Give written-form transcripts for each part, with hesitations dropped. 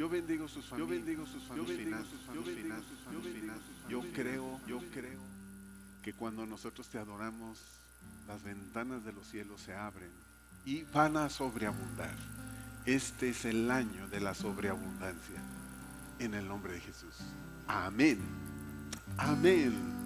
Yo bendigo sus familias. Yo creo que cuando nosotros te adoramos, las ventanas de los cielos se abren y van a sobreabundar. Este es el año de la sobreabundancia. En el nombre de Jesús. Amén. Amén.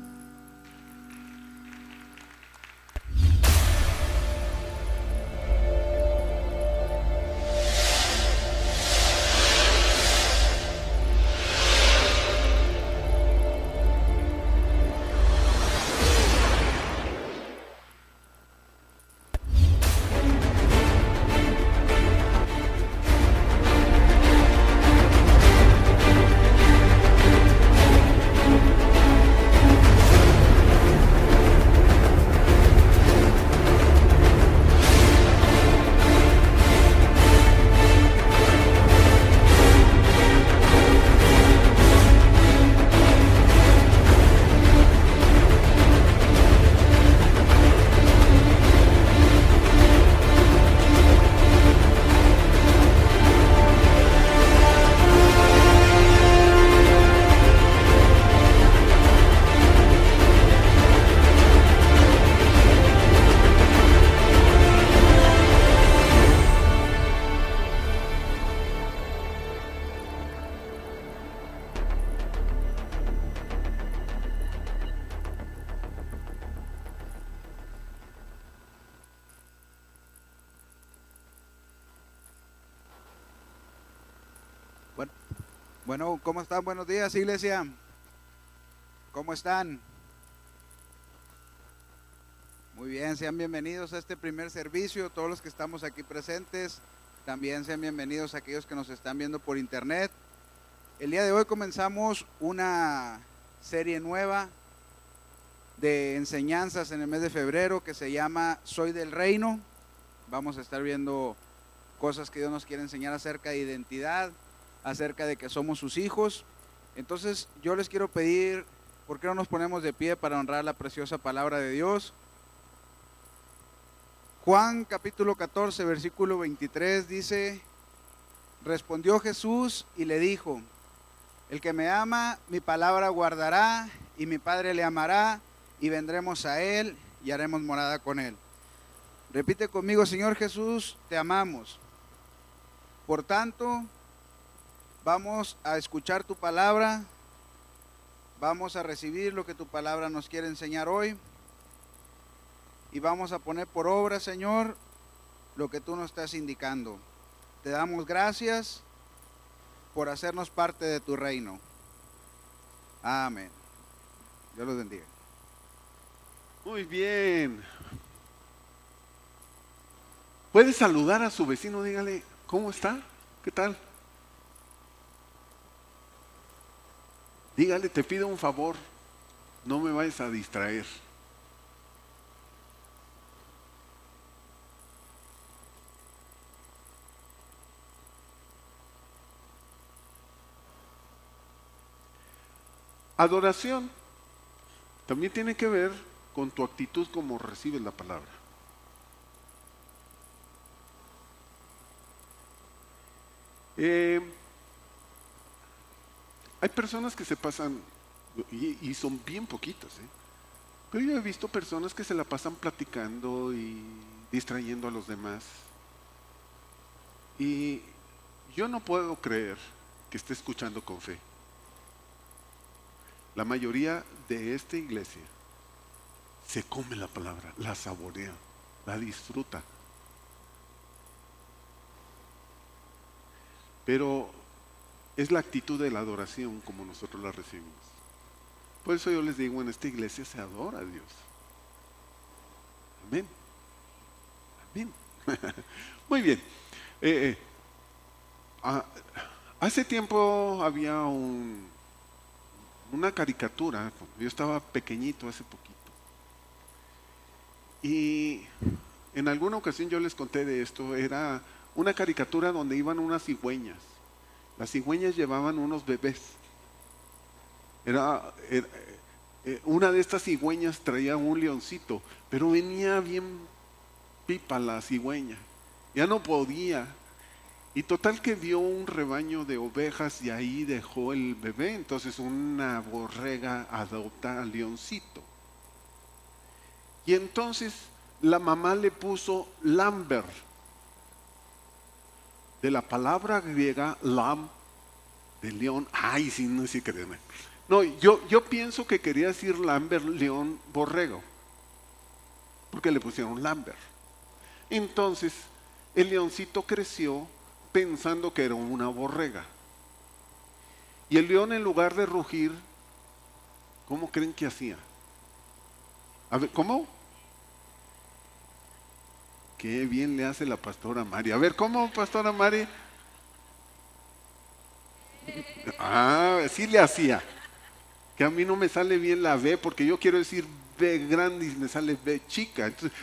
Bueno, ¿cómo están? Buenos días, iglesia. ¿Cómo están? Muy bien, sean bienvenidos a este primer servicio, todos los que estamos aquí presentes. También sean bienvenidos a aquellos que nos están viendo por internet. El día de hoy comenzamos una serie nueva de enseñanzas en el mes de febrero que se llama Soy del Reino. Vamos a estar viendo cosas que Dios nos quiere enseñar acerca de identidad, acerca de que somos sus hijos. Entonces yo les quiero pedir, ¿por qué no nos ponemos de pie para honrar la preciosa palabra de Dios? Juan capítulo 14 versículo 23 dice: respondió Jesús y le dijo: el que me ama, mi palabra guardará, y mi Padre le amará, y vendremos a él y haremos morada con él. Repite conmigo: Señor Jesús, te amamos. Por tanto, vamos a escuchar tu palabra, vamos a recibir lo que tu palabra nos quiere enseñar hoy y vamos a poner por obra, Señor, lo que tú nos estás indicando. Te damos gracias por hacernos parte de tu reino. Amén. Dios los bendiga. Muy bien. ¿Puede saludar a su vecino? Dígale, ¿cómo está? ¿Qué tal? Dígale, te pido un favor, no me vayas a distraer. Adoración también tiene que ver con tu actitud como recibes la palabra. Hay personas que se pasan, y son bien poquitas, pero yo he visto personas que se la pasan platicando y distrayendo a los demás. Y yo no puedo creer que esté escuchando con fe. La mayoría de esta iglesia se come la palabra, la saborea, la disfruta. Pero es la actitud de la adoración como nosotros la recibimos. Por eso yo les digo, en esta iglesia se adora a Dios. Amén. Amén. Muy bien. Hace tiempo había una caricatura. Yo estaba pequeñito hace poquito. Y en alguna ocasión yo les conté de esto. Era una caricatura donde iban unas cigüeñas. Las cigüeñas llevaban unos bebés. Una de estas cigüeñas traía un leoncito, pero venía bien pipa la cigüeña. Ya no podía. Y total que vio un rebaño de ovejas y ahí dejó el bebé. Entonces una borrega adopta al leoncito. Y entonces la mamá le puso Lambert, de la palabra griega lam, de león. Ay, sí, no sé qué. No, yo pienso que quería decir Lambert, león, borrego, porque le pusieron Lambert. Entonces el leoncito creció pensando que era una borrega. Y el león, en lugar de rugir, ¿cómo creen que hacía? A ver, ¿cómo? Qué bien le hace la pastora Mari. A ver, ¿cómo, pastora Mari? Ah, sí le hacía. Que a mí no me sale bien la B, porque yo quiero decir B grande y me sale B chica. Entonces,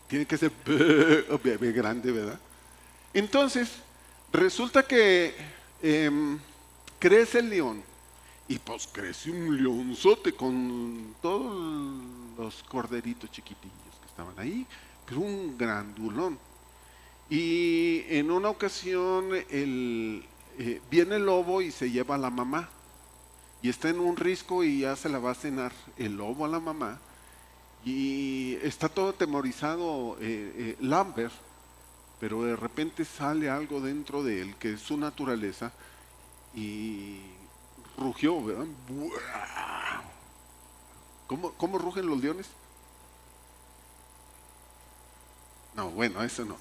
tiene que ser B grande, ¿verdad? Entonces, resulta que crece el león, y pues crece un leonzote con todos los corderitos chiquitillos que estaban ahí, pero un grandulón. Y en una ocasión viene el lobo y se lleva a la mamá, y está en un risco y ya se la va a cenar el lobo a la mamá, y está todo atemorizado Lambert. Pero de repente sale algo dentro de él, que es su naturaleza, y rugió, ¿verdad? ¿Cómo rugen los leones? No, bueno, eso no.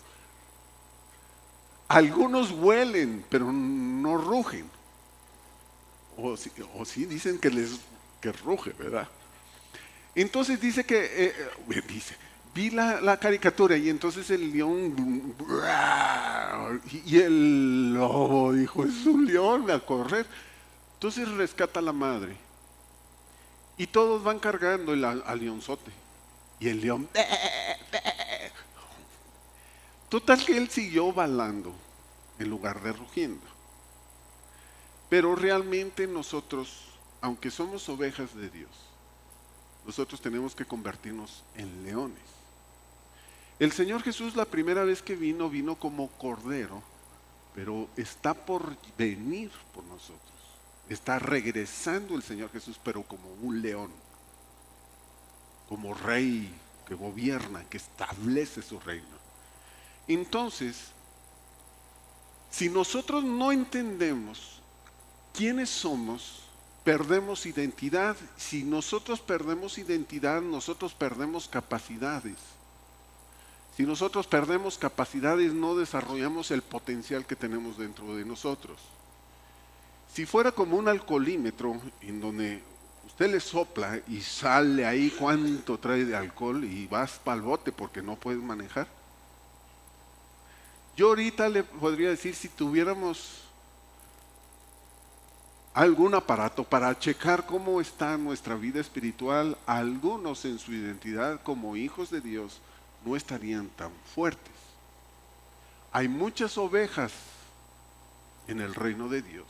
Algunos huelen, pero no rugen. O sí dicen que ruge, ¿verdad? Entonces dice que, vi la caricatura, y entonces el león, y el lobo dijo, es un león a correr. Entonces rescata a la madre, y todos van cargando al leonzote, y el león, total que él siguió balando en lugar de rugiendo. Pero realmente nosotros, aunque somos ovejas de Dios, nosotros tenemos que convertirnos en leones. El Señor Jesús, la primera vez que vino como cordero, pero está por venir por nosotros. Está regresando el Señor Jesús, pero como un león, como rey que gobierna, que establece su reino. Entonces, si nosotros no entendemos quiénes somos, perdemos identidad. Si nosotros perdemos identidad, nosotros perdemos capacidades. Si nosotros perdemos capacidades, no desarrollamos el potencial que tenemos dentro de nosotros. Si fuera como un alcoholímetro, en donde usted le sopla y sale ahí cuánto trae de alcohol y vas para el bote porque no puedes manejar. Yo ahorita le podría decir, si tuviéramos algún aparato para checar cómo está nuestra vida espiritual, algunos en su identidad como hijos de Dios no estarían tan fuertes. Hay muchas ovejas en el reino de Dios,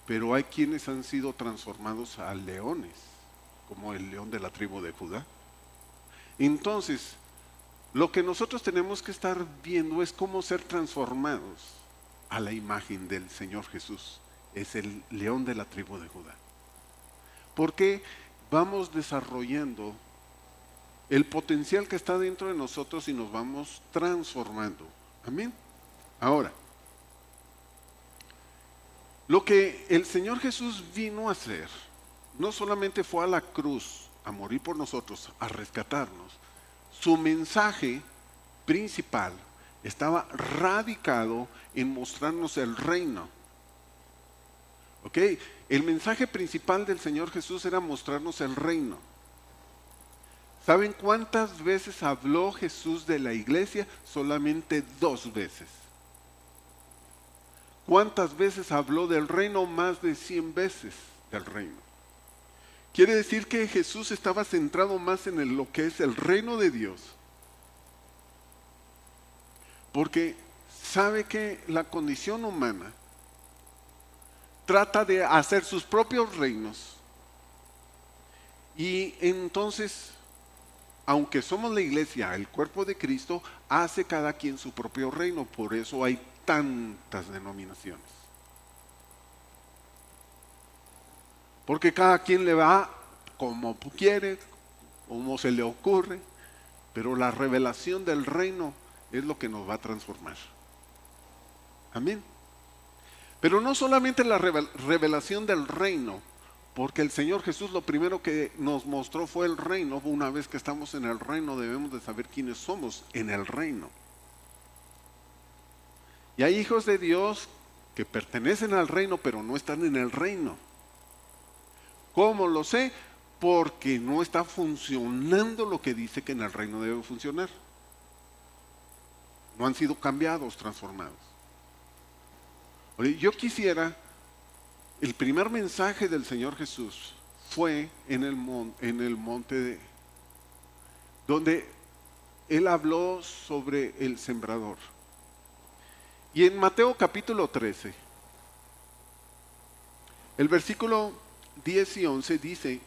pero hay quienes han sido transformados a leones, como el león de la tribu de Judá. Entonces, lo que nosotros tenemos que estar viendo es cómo ser transformados a la imagen del Señor Jesús. Es el león de la tribu de Judá. Porque vamos desarrollando el potencial que está dentro de nosotros y nos vamos transformando. Amén. Ahora, lo que el Señor Jesús vino a hacer, no solamente fue a la cruz a morir por nosotros, a rescatarnos. Su mensaje principal estaba radicado en mostrarnos el reino. ¿Ok? El mensaje principal del Señor Jesús era mostrarnos el reino. ¿Saben cuántas veces habló Jesús de la iglesia? Solamente 2 veces. ¿Cuántas veces habló del reino? Más de 100 veces del reino. Quiere decir que Jesús estaba centrado más en lo que es el reino de Dios. Porque sabe que la condición humana trata de hacer sus propios reinos. Y entonces, aunque somos la iglesia, el cuerpo de Cristo, hace cada quien su propio reino. Por eso hay tantas denominaciones. Porque cada quien le va como quiere, como se le ocurre, pero la revelación del reino es lo que nos va a transformar. Amén. Pero no solamente la revelación del reino, porque el Señor Jesús lo primero que nos mostró fue el reino. Una vez que estamos en el reino debemos de saber quiénes somos en el reino. Y hay hijos de Dios que pertenecen al reino pero no están en el reino. ¿Cómo lo sé? Porque no está funcionando lo que dice que en el reino debe funcionar. No han sido cambiados, transformados. Oye, yo quisiera, el primer mensaje del Señor Jesús fue en el monte donde Él habló sobre el sembrador. Y en Mateo capítulo 13, el versículo 10 y 11 dice: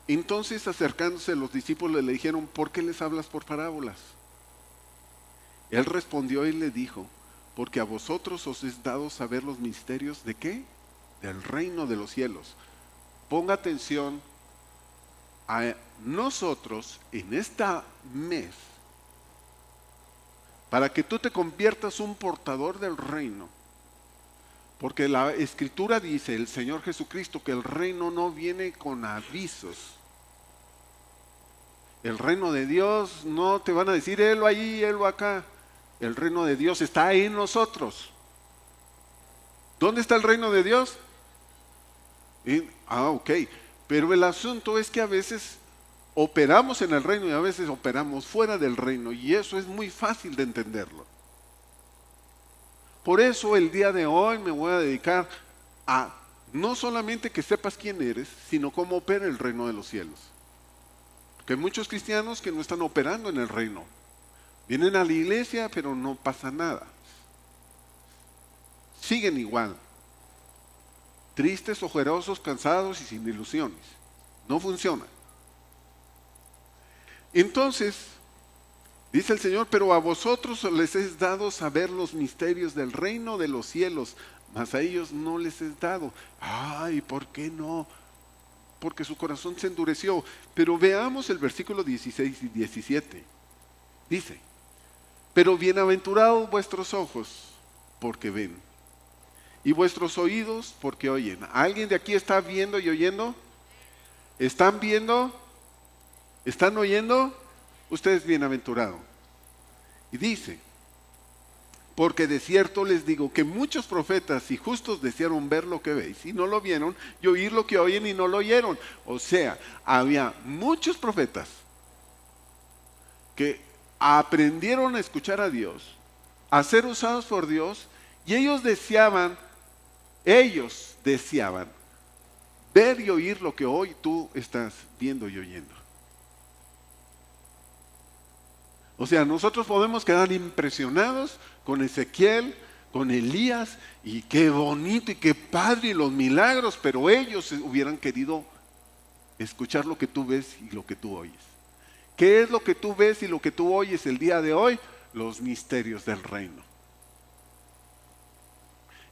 entonces acercándose los discípulos le dijeron, ¿por qué les hablas por parábolas? Él respondió y le dijo, porque a vosotros os es dado saber los misterios ¿de qué? Del reino de los cielos. Ponga atención, a nosotros en este mes, para que tú te conviertas un portador del reino. Porque la Escritura dice, el Señor Jesucristo, que el reino no viene con avisos. El reino de Dios no te van a decir, helo allí, helo acá. El reino de Dios está en nosotros. ¿Dónde está el reino de Dios? Ok. Pero el asunto es que a veces operamos en el reino y a veces operamos fuera del reino. Y eso es muy fácil de entenderlo. Por eso el día de hoy me voy a dedicar a no solamente que sepas quién eres, sino cómo opera el reino de los cielos. Porque hay muchos cristianos que no están operando en el reino. Vienen a la iglesia, pero no pasa nada. Siguen igual. Tristes, ojerosos, cansados y sin ilusiones. No funciona. Entonces, dice el Señor, pero a vosotros les es dado saber los misterios del reino de los cielos, mas a ellos no les es dado. Ay, ¿por qué no? Porque su corazón se endureció. Pero veamos el versículo 16 y 17. Dice, pero bienaventurados vuestros ojos, porque ven, y vuestros oídos, porque oyen. ¿Alguien de aquí está viendo y oyendo? ¿Están viendo? ¿Están oyendo? Usted es bienaventurado. Y dice, porque de cierto les digo que muchos profetas y justos desearon ver lo que veis y no lo vieron, y oír lo que oyen y no lo oyeron. O sea, había muchos profetas que aprendieron a escuchar a Dios, a ser usados por Dios, y ellos deseaban ver y oír lo que hoy tú estás viendo y oyendo. O sea, nosotros podemos quedar impresionados con Ezequiel, con Elías, y qué bonito y qué padre y los milagros, pero ellos hubieran querido escuchar lo que tú ves y lo que tú oyes. ¿Qué es lo que tú ves y lo que tú oyes el día de hoy? Los misterios del reino.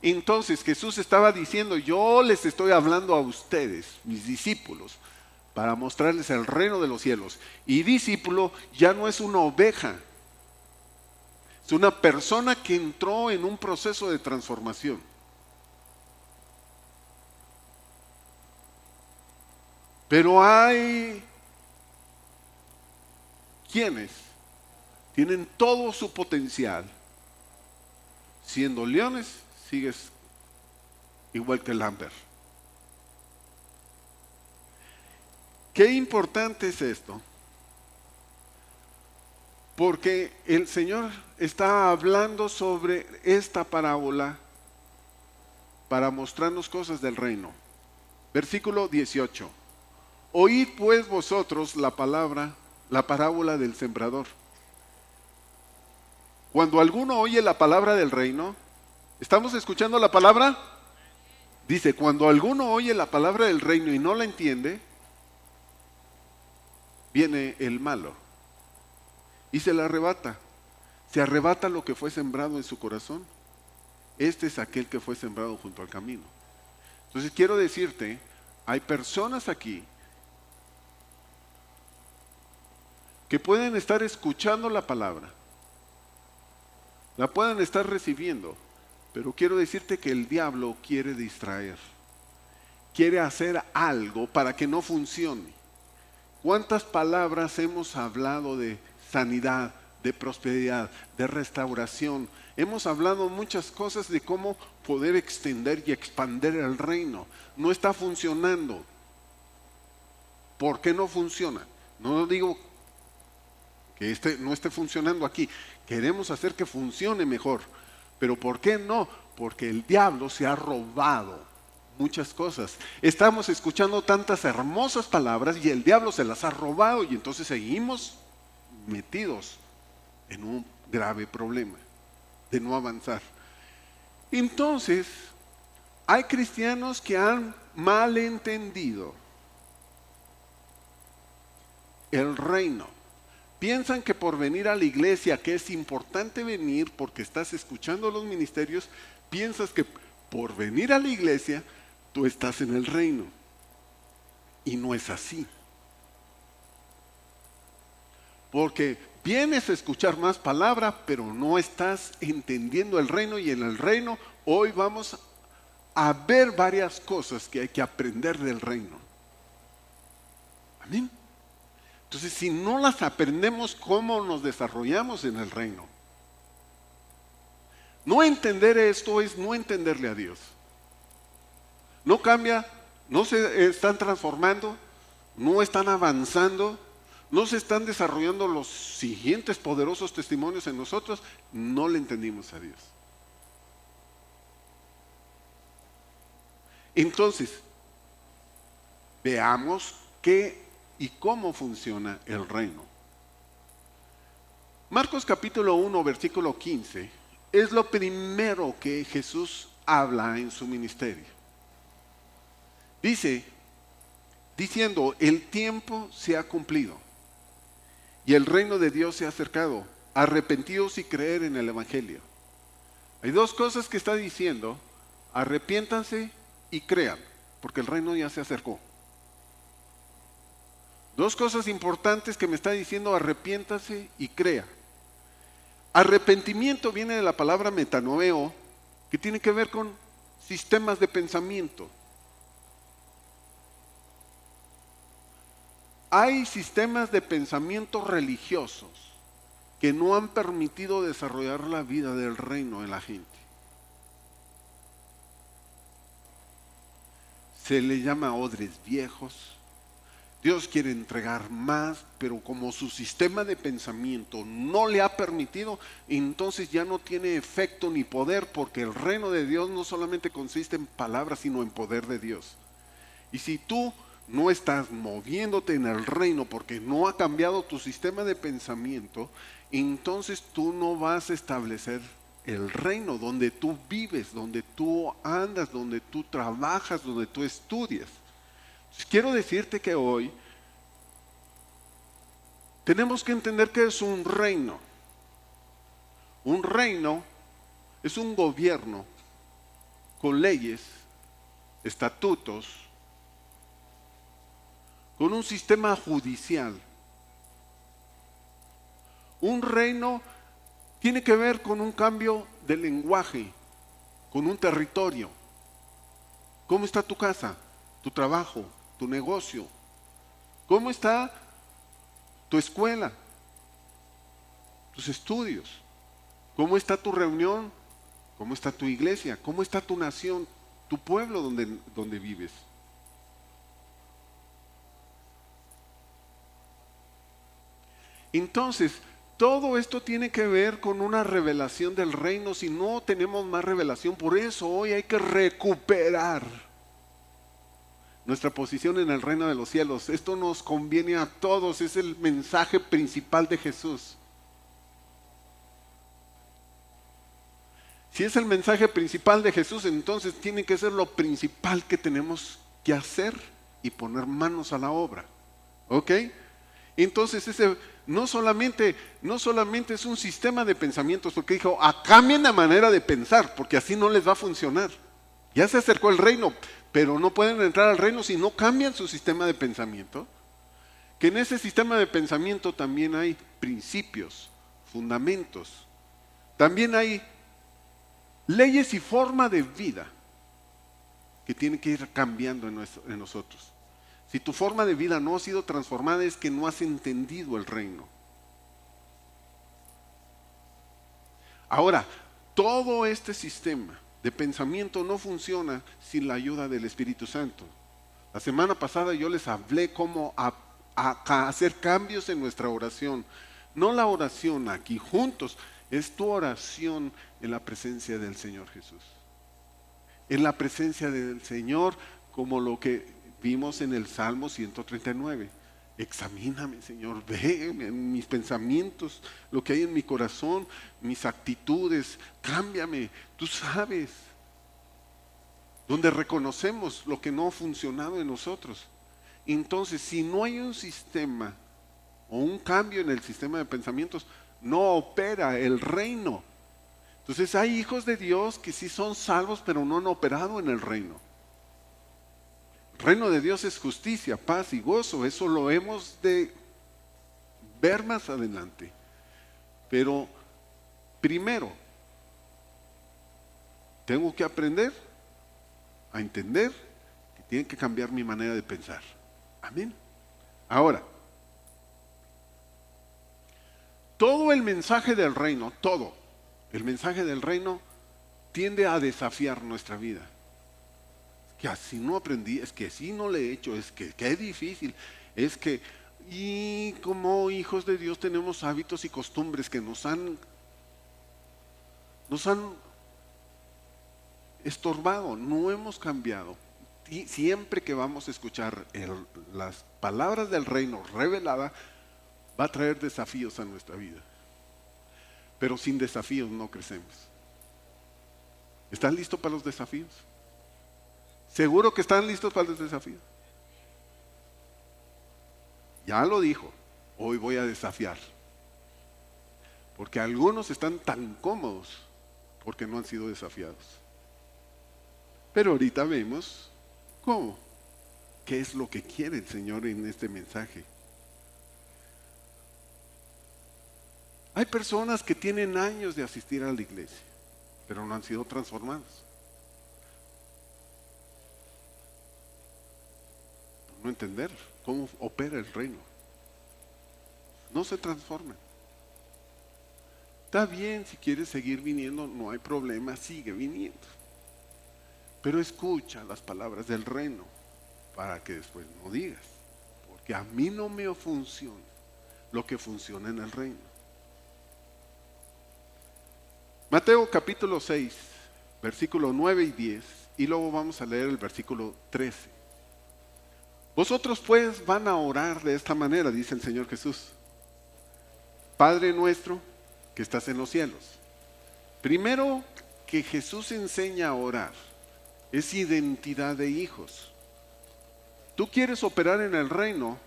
Entonces Jesús estaba diciendo, yo les estoy hablando a ustedes, mis discípulos, para mostrarles el reino de los cielos. Y discípulo ya no es una oveja, es una persona que entró en un proceso de transformación. Pero hay quienes tienen todo su potencial. Siendo leones, sigues igual que Lambert. Qué importante es esto, porque el Señor está hablando sobre esta parábola para mostrarnos cosas del reino. Versículo 18. Oíd pues vosotros la parábola del sembrador. Cuando alguno oye la palabra del reino, ¿estamos escuchando la palabra? Dice, cuando alguno oye la palabra del reino y no la entiende, viene el malo y se le arrebata. Se arrebata lo que fue sembrado en su corazón. Este es aquel que fue sembrado junto al camino. Entonces quiero decirte, hay personas aquí que pueden estar escuchando la palabra, la pueden estar recibiendo, pero quiero decirte que el diablo quiere distraer, quiere hacer algo para que no funcione. ¿Cuántas palabras hemos hablado de sanidad, de prosperidad, de restauración? Hemos hablado muchas cosas de cómo poder extender y expandir el reino. No está funcionando. ¿Por qué no funciona? No digo que no esté funcionando aquí. Queremos hacer que funcione mejor. Pero ¿por qué no? Porque el diablo se ha robado muchas cosas. Estamos escuchando tantas hermosas palabras y el diablo se las ha robado, y entonces seguimos metidos en un grave problema de no avanzar. Entonces, hay cristianos que han malentendido el reino. Piensan que por venir a la iglesia, que es importante venir porque estás escuchando los ministerios, piensas que por venir a la iglesia tú estás en el reino. Y no es así. Porque vienes a escuchar más palabra, pero no estás entendiendo el reino, y en el reino hoy vamos a ver varias cosas que hay que aprender del reino. Amén. Entonces, si no las aprendemos, ¿cómo nos desarrollamos en el reino? No entender esto es no entenderle a Dios. No cambia, no se están transformando, no están avanzando, no se están desarrollando los siguientes poderosos testimonios en nosotros. No le entendimos a Dios. Entonces, veamos qué y cómo funciona el reino. Marcos capítulo 1, versículo 15, es lo primero que Jesús habla en su ministerio. Dice, diciendo, el tiempo se ha cumplido y el reino de Dios se ha acercado. Arrepentíos y creer en el evangelio. Hay dos cosas que está diciendo: arrepiéntanse y crean, porque el reino ya se acercó. Dos cosas importantes que me está diciendo: arrepiéntase y crea. Arrepentimiento viene de la palabra metanoeo, que tiene que ver con sistemas de pensamiento. Hay sistemas de pensamiento religiosos que no han permitido desarrollar la vida del reino en la gente. Se le llama odres viejos. Dios quiere entregar más, pero como su sistema de pensamiento no le ha permitido, entonces ya no tiene efecto ni poder, porque el reino de Dios no solamente consiste en palabras, sino en poder de Dios. Y si tú no estás moviéndote en el reino porque no ha cambiado tu sistema de pensamiento, entonces tú no vas a establecer el reino donde tú vives, donde tú andas, donde tú trabajas, donde tú estudias. Quiero decirte que hoy tenemos que entender que es un reino. Un reino es un gobierno con leyes, estatutos, con un sistema judicial. Un reino tiene que ver con un cambio de lenguaje, con un territorio. ¿Cómo está tu casa, tu trabajo, tu negocio? ¿Cómo está tu escuela, tus estudios? ¿Cómo está tu reunión? ¿Cómo está tu iglesia? ¿Cómo está tu nación, tu pueblo donde vives? Entonces, todo esto tiene que ver con una revelación del reino. Si no tenemos más revelación, por eso hoy hay que recuperar nuestra posición en el reino de los cielos. Esto nos conviene a todos, es el mensaje principal de Jesús. Si es el mensaje principal de Jesús, entonces tiene que ser lo principal que tenemos que hacer y poner manos a la obra. ¿Ok? Entonces ese no solamente es un sistema de pensamientos, porque dijo, cambien la manera de pensar, porque así no les va a funcionar. Ya se acercó el reino, pero no pueden entrar al reino si no cambian su sistema de pensamiento. Que en ese sistema de pensamiento también hay principios, fundamentos, también hay leyes y forma de vida que tienen que ir cambiando en nosotros. Si tu forma de vida no ha sido transformada, es que no has entendido el reino. Ahora, todo este sistema de pensamiento no funciona sin la ayuda del Espíritu Santo. La semana pasada yo les hablé cómo hacer cambios en nuestra oración. No la oración aquí juntos, es tu oración en la presencia del Señor Jesús. En la presencia del Señor, como lo que vimos en el Salmo 139. Examíname, Señor, ve en mis pensamientos, lo que hay en mi corazón, mis actitudes, cámbiame, tú sabes. Donde reconocemos lo que no ha funcionado en nosotros. Entonces, si no hay un sistema o un cambio en el sistema de pensamientos, no opera el reino. Entonces hay hijos de Dios que sí son salvos, pero no han operado en el reino. El reino de Dios es justicia, paz y gozo. Eso lo hemos de ver más adelante. Pero primero, tengo que aprender a entender que tiene que cambiar mi manera de pensar. Amén. Ahora, todo el mensaje del reino, todo el mensaje del reino tiende a desafiar nuestra vida. Es que así no aprendí, es que así no le he hecho, es que es difícil, es que, y como hijos de Dios tenemos hábitos y costumbres que nos han estorbado, no hemos cambiado. Y siempre que vamos a escuchar las palabras del reino revelada, va a traer desafíos a nuestra vida. Pero sin desafíos no crecemos. ¿Están listos para los desafíos? ¿Seguro que están listos para los desafíos? Ya lo dijo, hoy voy a desafiar. Porque algunos están tan cómodos porque no han sido desafiados. Pero ahorita vemos cómo, qué es lo que quiere el Señor en este mensaje. Hay personas que tienen años de asistir a la iglesia, pero no han sido transformados. No entender cómo opera el reino. No se transforman. Está bien, si quieres seguir viniendo, no hay problema, sigue viniendo. Pero escucha las palabras del reino para que después no digas, porque a mí no me funciona lo que funciona en el reino. Mateo capítulo 6, versículo 9 y 10, y luego vamos a leer el versículo 13. Vosotros pues van a orar de esta manera, dice el Señor Jesús. Padre nuestro que estás en los cielos. Primero que Jesús enseña a orar es identidad de hijos. Tú quieres operar en el reino,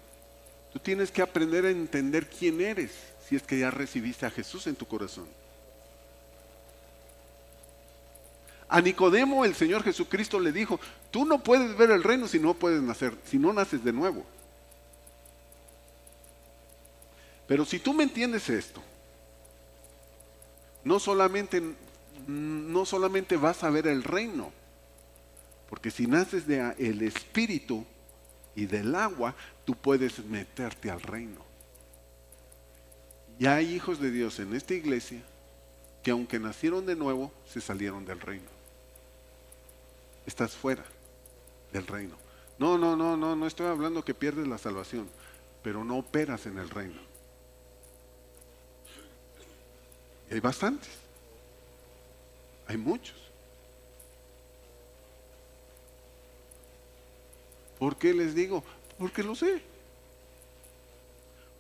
tú tienes que aprender a entender quién eres, si es que ya recibiste a Jesús en tu corazón. A Nicodemo el Señor Jesucristo le dijo, tú no puedes ver el reino si no puedes nacer, si no naces de nuevo. Pero si tú me entiendes esto, no solamente vas a ver el reino, porque si naces del Espíritu y del agua, tú puedes meterte al reino. Y hay hijos de Dios en esta iglesia que aunque nacieron de nuevo, se salieron del reino. Estás fuera del reino. No estoy hablando que pierdes la salvación, pero no operas en el reino. Y hay bastantes. Hay muchos. ¿Por qué les digo? Porque lo sé.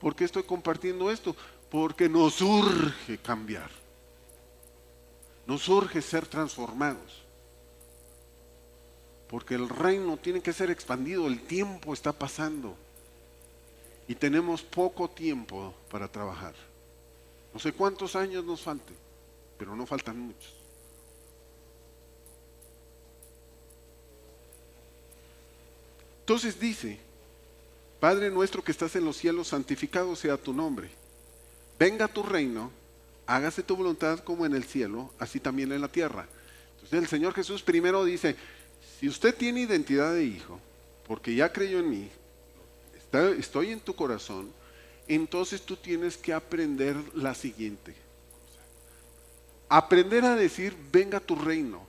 ¿Por qué estoy compartiendo esto? Porque nos urge cambiar. Nos urge ser transformados. Porque el reino tiene que ser expandido. El tiempo está pasando. y tenemos poco tiempo para trabajar. No sé cuántos años nos falten, pero no faltan muchos. Entonces dice, Padre nuestro que estás en los cielos, santificado sea tu nombre. Venga tu reino, hágase tu voluntad como en el cielo, así también en la tierra. Entonces el Señor Jesús primero dice, si usted tiene identidad de hijo, porque ya creyó en mí, estoy en tu corazón, entonces tú tienes que aprender la siguiente. Aprender a decir, venga tu reino.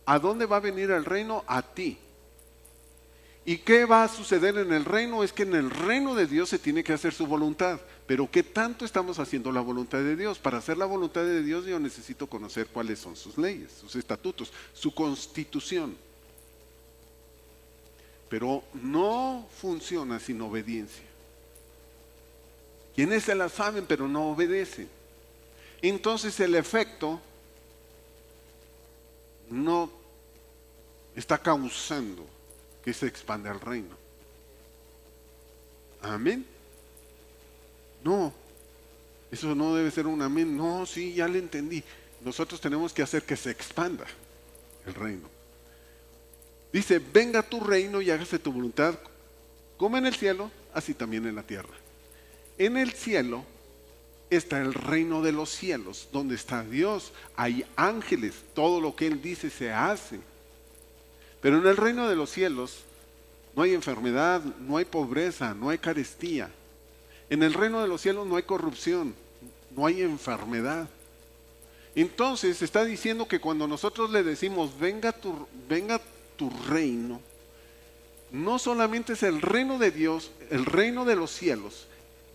¿A dónde va a venir el reino? A ti. ¿Y qué va a suceder en el reino? Es que en el reino de Dios se tiene que hacer su voluntad. Pero ¿qué tanto estamos haciendo la voluntad de Dios? Para hacer la voluntad de Dios yo necesito conocer cuáles son sus leyes, sus estatutos, su constitución. Pero no funciona sin obediencia. Quienes se la saben pero no obedecen. Entonces el efecto no está causando que se expanda el reino. Amén. No, eso no debe ser un amén. No, sí, ya le entendí. Nosotros tenemos que hacer que se expanda el reino. Dice, venga tu reino y hágase tu voluntad, como en el cielo, así también en la tierra. En el cielo está el reino de los cielos, donde está Dios. Hay ángeles, todo lo que Él dice se hace. Pero en el reino de los cielos no hay enfermedad, no hay pobreza, no hay carestía. En el reino de los cielos no hay corrupción, no hay enfermedad. Entonces está diciendo que cuando nosotros le decimos venga tu reino, no solamente es el reino de Dios, el reino de los cielos.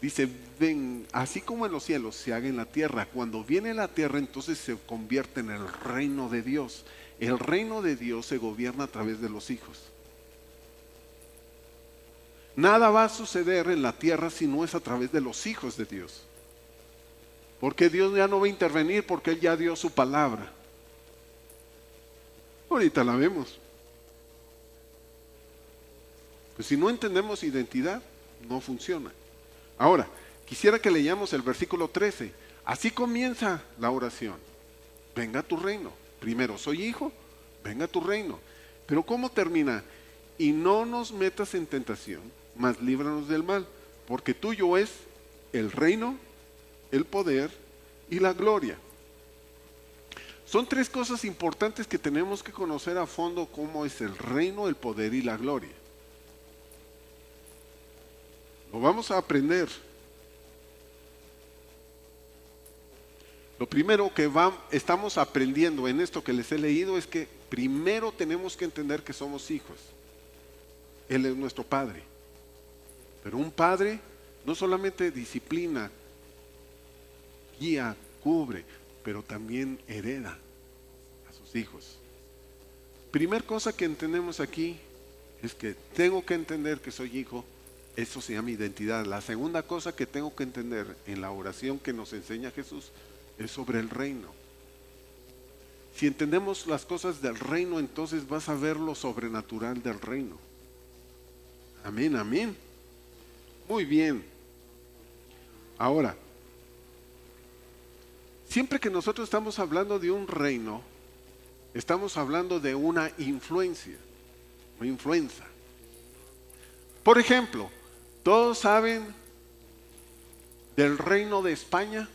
Dice, ven, así como en los cielos se haga en la tierra. Cuando viene la tierra, entonces se convierte en el reino de Dios. El reino de Dios se gobierna a través de los hijos. Nada va a suceder en la tierra si no es a través de los hijos de Dios. Porque Dios ya no va a intervenir porque Él ya dio su palabra. Ahorita la vemos. Pues si no entendemos identidad, no funciona. Ahora, quisiera que leamos el versículo 13. Así comienza la oración. Venga tu reino. Primero, soy hijo, venga tu reino. Pero ¿cómo termina? Y no nos metas en tentación, mas líbranos del mal. Porque tuyo es el reino, el poder y la gloria. Son tres cosas importantes que tenemos que conocer a fondo: cómo es el reino, el poder y la gloria. Lo vamos a aprender. Lo primero que estamos aprendiendo en esto que les he leído es que primero tenemos que entender que somos hijos. Él es nuestro Padre. Pero un padre no solamente disciplina, guía, cubre, pero también hereda a sus hijos. Primer cosa que entendemos aquí es que tengo que entender que soy hijo. Eso se llama identidad. La segunda cosa que tengo que entender en la oración que nos enseña Jesús es sobre el reino. Si entendemos las cosas del reino, entonces vas a ver lo sobrenatural del reino. Amén, amén. Muy bien. Ahora, siempre que nosotros estamos hablando de un reino, estamos hablando de una influencia o influenza. Por ejemplo, ¿todos saben del reino de España?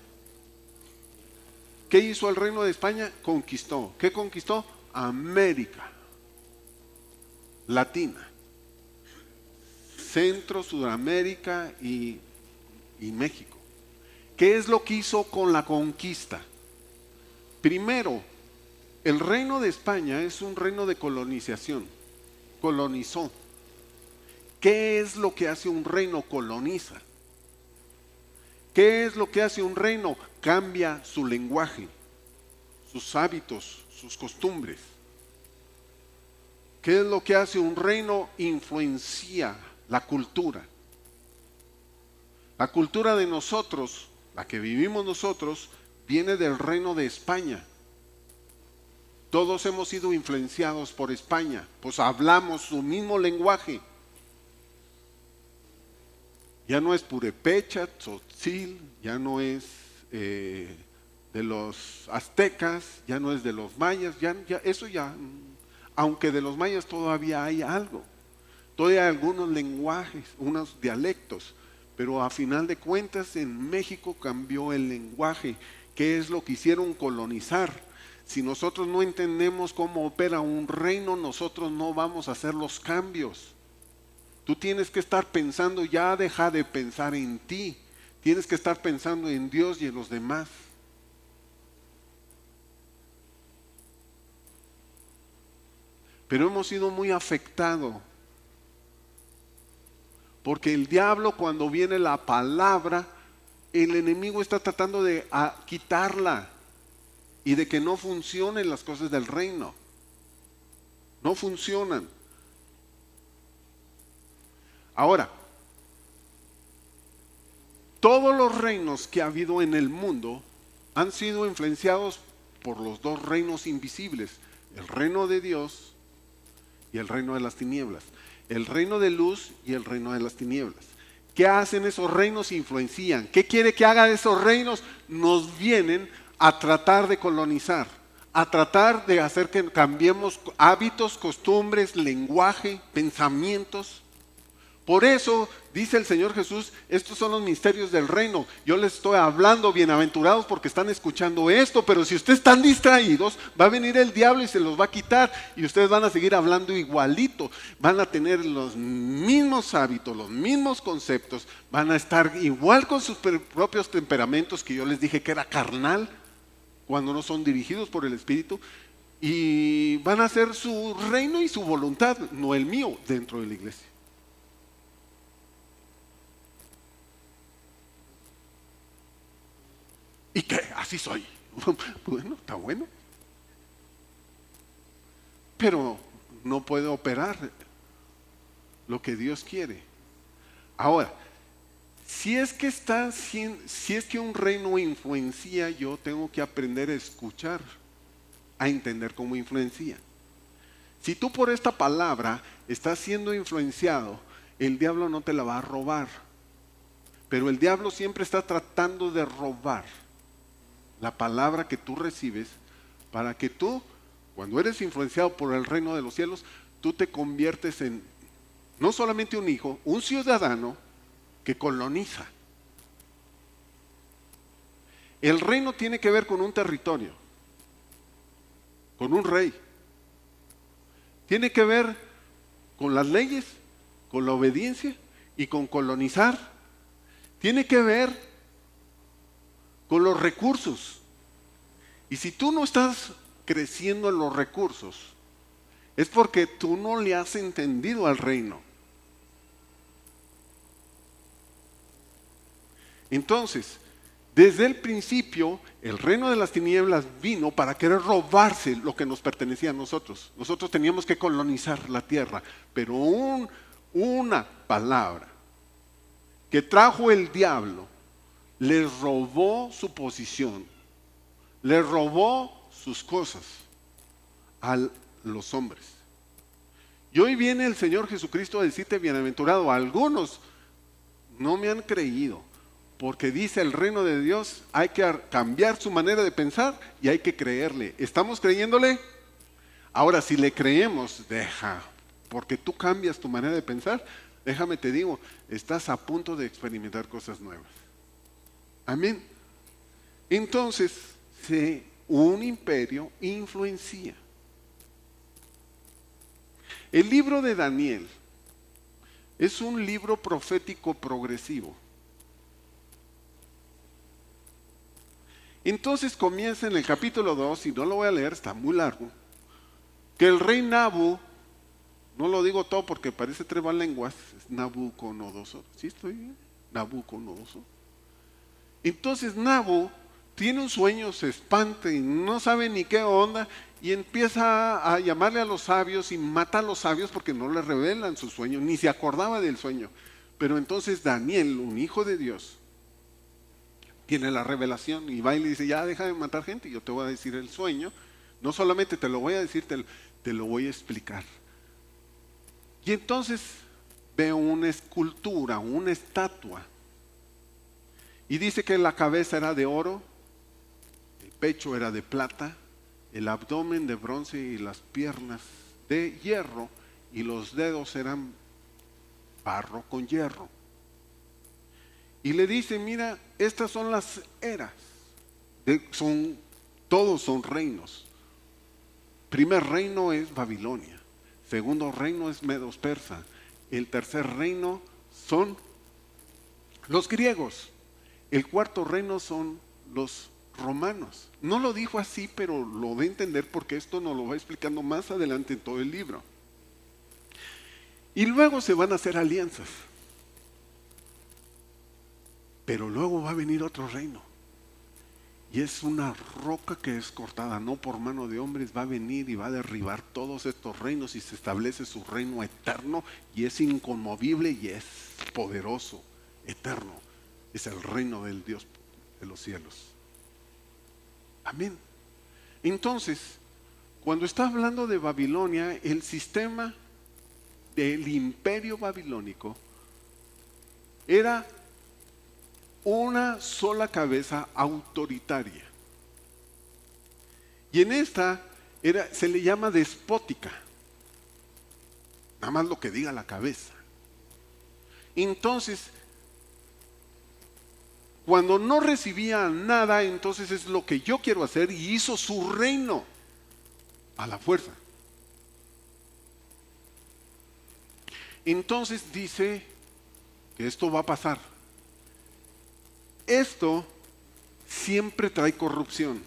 ¿Qué hizo el reino de España? Conquistó. ¿Qué conquistó? América Latina, Centro, Sudamérica y México. ¿Qué es lo que hizo con la conquista? Primero, el reino de España es un reino de colonización. Colonizó. ¿Qué es lo que hace un reino? Coloniza. ¿Qué es lo que hace un reino? Cambia su lenguaje, sus hábitos, sus costumbres. ¿Qué es lo que hace un reino? Influencia la cultura. La cultura de nosotros, la que vivimos nosotros, viene del reino de España. Todos hemos sido influenciados por España, pues hablamos su mismo lenguaje. Ya no es purepecha, tzotzil, ya no es de los aztecas, ya no es de los mayas, eso ya, aunque de los mayas todavía hay algo, todavía hay algunos lenguajes, unos dialectos, pero a final de cuentas en México cambió el lenguaje. ¿Qué es lo que hicieron? Colonizar. Si nosotros no entendemos cómo opera un reino, nosotros no vamos a hacer los cambios. Tú tienes que estar pensando, ya deja de pensar en ti, tienes que estar pensando en Dios y en los demás. Pero hemos sido muy afectados, porque el diablo, cuando viene la palabra, el enemigo está tratando de quitarla y de que no funcionen las cosas del reino. No funcionan. Ahora, todos los reinos que ha habido en el mundo han sido influenciados por los dos reinos invisibles, el reino de Dios y el reino de las tinieblas, el reino de luz y el reino de las tinieblas. ¿Qué hacen esos reinos? Influencian. ¿Qué quiere que hagan esos reinos? Nos vienen a tratar de colonizar, a tratar de hacer que cambiemos hábitos, costumbres, lenguaje, pensamientos. Por eso dice el Señor Jesús, estos son los misterios del reino. Yo les estoy hablando, bienaventurados porque están escuchando esto, pero si ustedes están distraídos, va a venir el diablo y se los va a quitar y ustedes van a seguir hablando igualito. Van a tener los mismos hábitos, los mismos conceptos, van a estar igual con sus propios temperamentos que yo les dije que era carnal, cuando no son dirigidos por el Espíritu, y van a hacer su reino y su voluntad, no el mío, dentro de la iglesia. ¿Y qué? Así soy. Bueno, está bueno. Pero no puede operar lo que Dios quiere. Ahora, si es que un reino influencia, yo tengo que aprender a escuchar, a entender cómo influencia. Si tú por esta palabra estás siendo influenciado, el diablo no te la va a robar. Pero el diablo siempre está tratando de robar la palabra que tú recibes para que tú, cuando eres influenciado por el reino de los cielos, tú te conviertes en no solamente un hijo, un ciudadano que coloniza. El reino tiene que ver con un territorio, con un rey. Tiene que ver con las leyes, con la obediencia y con colonizar. Tiene que ver con los recursos. Y si tú no estás creciendo en los recursos, es porque tú no le has entendido al reino. Entonces, desde el principio, el reino de las tinieblas vino para querer robarse lo que nos pertenecía a nosotros. Nosotros teníamos que colonizar la tierra, pero una palabra que trajo el diablo les robó su posición, les robó sus cosas a los hombres. Y hoy viene el Señor Jesucristo a decirte bienaventurado. Algunos no me han creído, porque dice el reino de Dios, hay que cambiar su manera de pensar y hay que creerle. ¿Estamos creyéndole? Ahora, si le creemos, porque tú cambias tu manera de pensar, déjame te digo, estás a punto de experimentar cosas nuevas. Amén. Entonces, un imperio influencia. El libro de Daniel es un libro profético progresivo. Entonces comienza en el capítulo 2, y no lo voy a leer, está muy largo, que el rey Nabu, no lo digo todo porque parece trebalenguas, es Nabucodonosor. ¿Sí estoy bien? Nabucodonosor. Entonces Nabu tiene un sueño, se espanta y no sabe ni qué onda y empieza a llamarle a los sabios y mata a los sabios porque no le revelan su sueño, ni se acordaba del sueño. Pero entonces Daniel, un hijo de Dios, tiene la revelación y va y le dice, ya deja de matar gente, yo te voy a decir el sueño, no solamente te lo voy a decir, te lo voy a explicar. Y entonces veo una escultura, una estatua. Y dice que la cabeza era de oro, el pecho era de plata, el abdomen de bronce y las piernas de hierro, y los dedos eran barro con hierro. Y le dice, mira, estas son las eras, todos son reinos. Primer reino es Babilonia, segundo reino es Medos Persa, el tercer reino son los griegos, el cuarto reino son los romanos. No lo dijo así, pero lo de entender porque esto nos lo va explicando más adelante en todo el libro. Y luego se van a hacer alianzas. Pero luego va a venir otro reino. Y es una roca que es cortada, no por mano de hombres, va a venir y va a derribar todos estos reinos y se establece su reino eterno y es inconmovible y es poderoso, eterno. Es el reino del Dios de los cielos. Amén. Entonces, cuando está hablando de Babilonia, el sistema del imperio babilónico era una sola cabeza autoritaria. Y en esta se le llama despótica. Nada más lo que diga la cabeza. Entonces, cuando no recibía nada, entonces es lo que yo quiero hacer, y hizo su reino a la fuerza. Entonces dice que esto va a pasar. Esto siempre trae corrupción.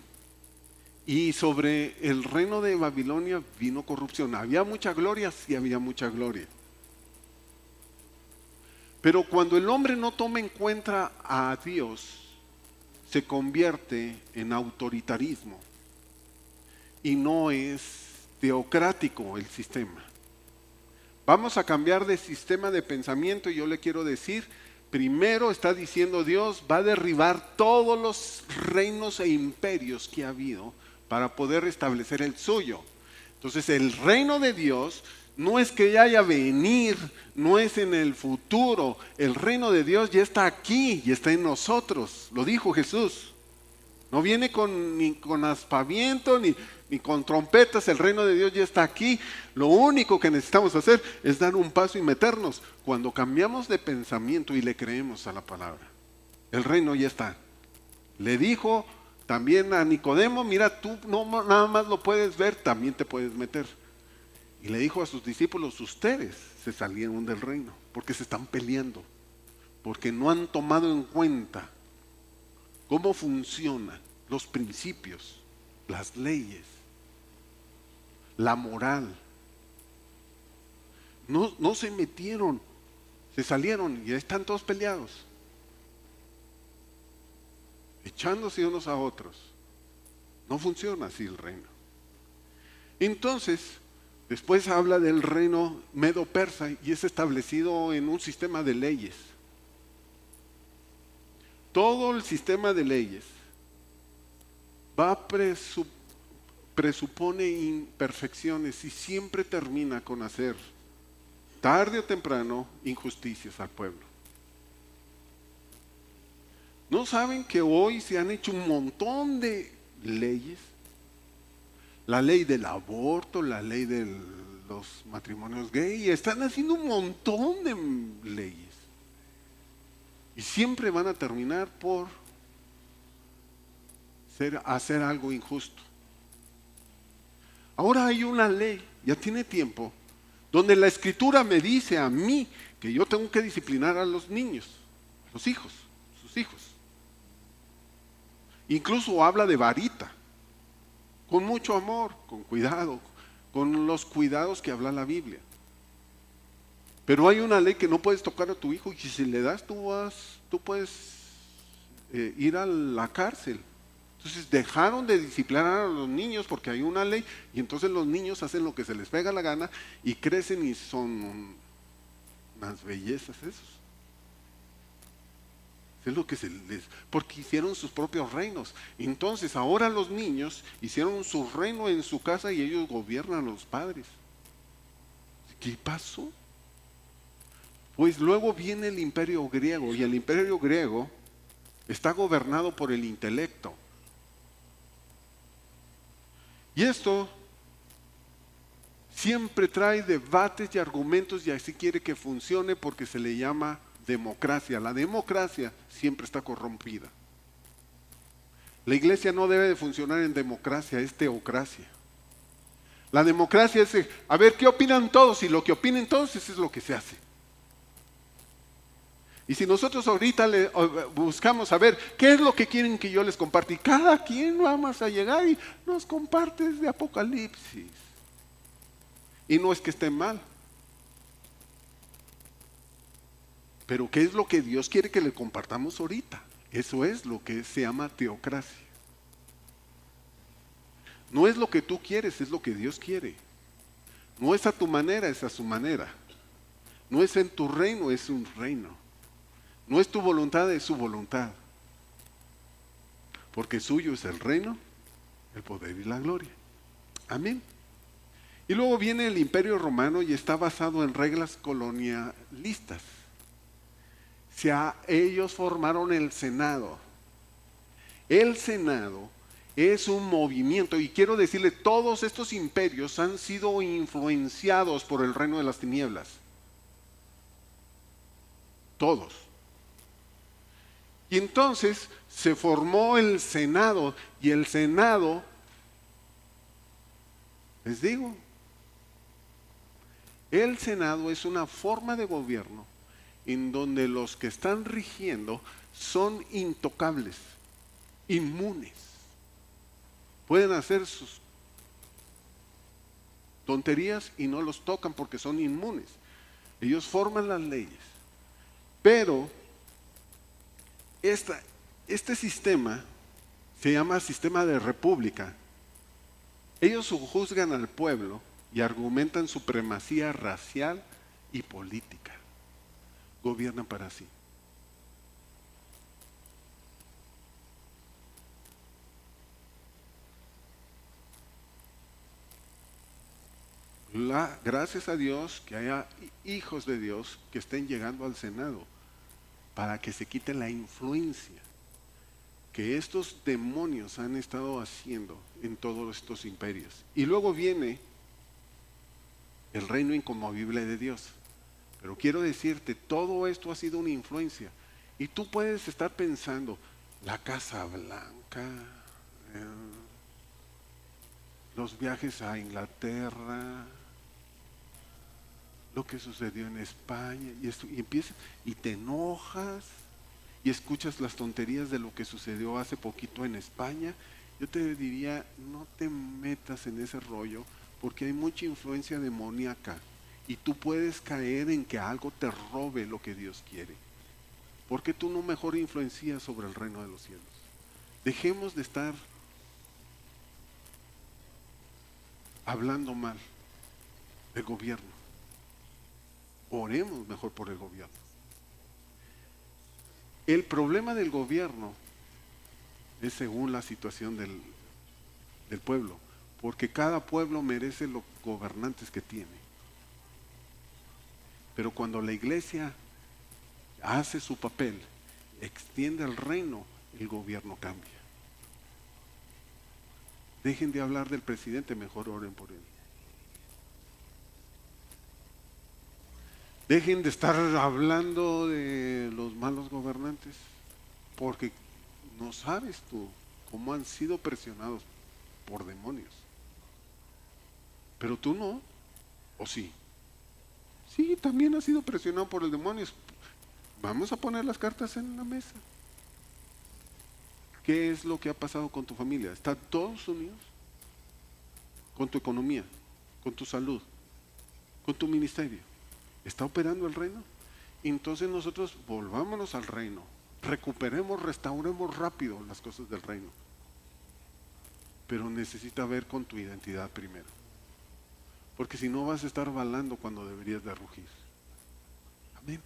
Y sobre el reino de Babilonia vino corrupción. ¿Había mucha gloria? Sí, había mucha gloria. Pero cuando el hombre no toma en cuenta a Dios, se convierte en autoritarismo. Y no es teocrático el sistema. Vamos a cambiar de sistema de pensamiento y yo le quiero decir, primero está diciendo Dios, va a derribar todos los reinos e imperios que ha habido para poder establecer el suyo. Entonces el reino de Dios no es que ya haya venir, no es en el futuro. El reino de Dios ya está aquí y está en nosotros. Lo dijo Jesús. No viene ni con aspaviento ni con trompetas. El reino de Dios ya está aquí. Lo único que necesitamos hacer es dar un paso y meternos. Cuando cambiamos de pensamiento y le creemos a la palabra, el reino ya está. Le dijo también a Nicodemo, mira, tú no nada más lo puedes ver, también te puedes meter. Y le dijo a sus discípulos, ustedes se salieron del reino porque se están peleando, porque no han tomado en cuenta cómo funcionan los principios, las leyes, la moral. No se metieron, se salieron y están todos peleados, echándose unos a otros. No funciona así el reino. Entonces, después habla del reino medo-persa y es establecido en un sistema de leyes. Todo el sistema de leyes presupone imperfecciones y siempre termina con hacer, tarde o temprano, injusticias al pueblo. ¿No saben que hoy se han hecho un montón de leyes? La ley del aborto, la ley de los matrimonios gay, están haciendo un montón de leyes. Y siempre van a terminar por hacer algo injusto. Ahora hay una ley, ya tiene tiempo, donde la Escritura me dice a mí que yo tengo que disciplinar a los niños, a los hijos, sus hijos. Incluso habla de varita, con mucho amor, con cuidado, con los cuidados que habla la Biblia. Pero hay una ley que no puedes tocar a tu hijo y si le das tú puedes ir a la cárcel. Entonces dejaron de disciplinar a los niños porque hay una ley y entonces los niños hacen lo que se les pega la gana y crecen y son unas bellezas esos. Es lo que porque hicieron sus propios reinos. Entonces ahora los niños hicieron su reino en su casa y ellos gobiernan a los padres. ¿Qué pasó? Pues luego viene el imperio griego, y el imperio griego está gobernado por el intelecto. Y esto siempre trae debates y argumentos, y así quiere que funcione porque se le llama democracia. La democracia siempre está corrompida. La iglesia no debe de funcionar en democracia, es teocracia. La democracia es, a ver, ¿qué opinan todos? Y lo que opinen todos, eso es lo que se hace. Y si nosotros ahorita buscamos a ver qué es lo que quieren que yo les comparta, y cada quien vamos a llegar y nos comparte de Apocalipsis. Y no es que esté mal. Pero ¿qué es lo que Dios quiere que le compartamos ahorita? Eso es lo que se llama teocracia. No es lo que tú quieres, es lo que Dios quiere. No es a tu manera, es a su manera. No es en tu reino, es un reino. No es tu voluntad, es su voluntad. Porque suyo es el reino, el poder y la gloria. Amén. Y luego viene el Imperio Romano y está basado en reglas colonialistas. Ellos formaron el Senado. El Senado es un movimiento, y quiero decirle, todos estos imperios han sido influenciados por el reino de las tinieblas. Todos. Y entonces se formó el Senado, y el Senado, les digo, el Senado es una forma de gobierno en donde los que están rigiendo son intocables, inmunes. Pueden hacer sus tonterías y no los tocan porque son inmunes. Ellos forman las leyes. Pero este sistema se llama sistema de república. Ellos juzgan al pueblo y argumentan supremacía racial y política. Gobiernan para sí. Gracias a Dios que haya hijos de Dios que estén llegando al Senado para que se quite la influencia que estos demonios han estado haciendo en todos estos imperios. Y luego viene el reino inconmovible de Dios. Pero quiero decirte, todo esto ha sido una influencia. Y tú puedes estar pensando, la Casa Blanca, los viajes a Inglaterra, lo que sucedió en España, y empiezas, y te enojas, y escuchas las tonterías de lo que sucedió hace poquito en España. Yo te diría, no te metas en ese rollo, porque hay mucha influencia demoníaca, y tú puedes caer en que algo te robe lo que Dios quiere. ¿Por qué tú no mejor influencias sobre el reino de los cielos? Dejemos de estar hablando mal del gobierno. Oremos mejor por el gobierno. El problema del gobierno es según la situación del pueblo, porque cada pueblo merece los gobernantes que tiene. Pero cuando la iglesia hace su papel, extiende el reino, el gobierno cambia. Dejen de hablar del presidente, mejor oren por él. Dejen de estar hablando de los malos gobernantes, porque no sabes tú cómo han sido presionados por demonios. Pero tú no, ¿o sí? Sí, también has sido presionado por el demonio. Vamos a poner las cartas en la mesa. ¿Qué es lo que ha pasado con tu familia? ¿Están todos unidos? Con tu economía, con tu salud, con tu ministerio. ¿Está operando el reino? Entonces nosotros volvámonos al reino. Recuperemos, restauremos rápido las cosas del reino. Pero necesita ver con tu identidad primero. Porque si no vas a estar balando cuando deberías de rugir. Amén.